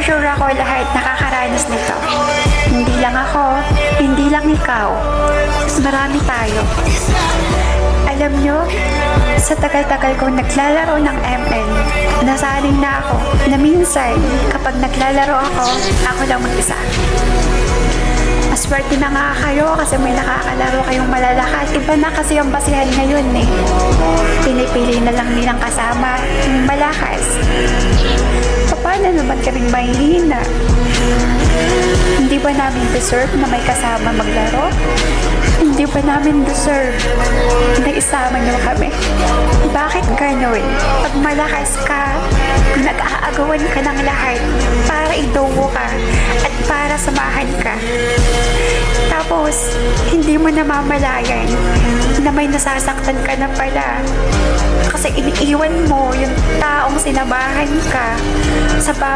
sure ako lahat nakakaranas nito. Hindi lang ako, hindi lang ikaw. Mas marami tayo. Alam nyo, sa tagal-tagal kong naglalaro ng ML, nasaling na ako na minsan kapag naglalaro ako lang mag-isa. Maswerte na nga kayo kasi may nakakalaro kayong malalakas. Iba na kasi ang basihan ngayon eh. Pinipili na lang nilang kasama yung malakas. Paano naman kaming mahihina? Hindi ba namin deserve na may kasama maglaro? Hindi ba namin deserve na isama niyo kami? Bakit ganun? Pag malakas ka, nag-aagawan ka ng lahat para idowo ka at para samahan ka. Tapos, hindi mo namamalayan na may nasasaktan ka na pala. Kasi iniiwan mo yung taong sinamahan ka sa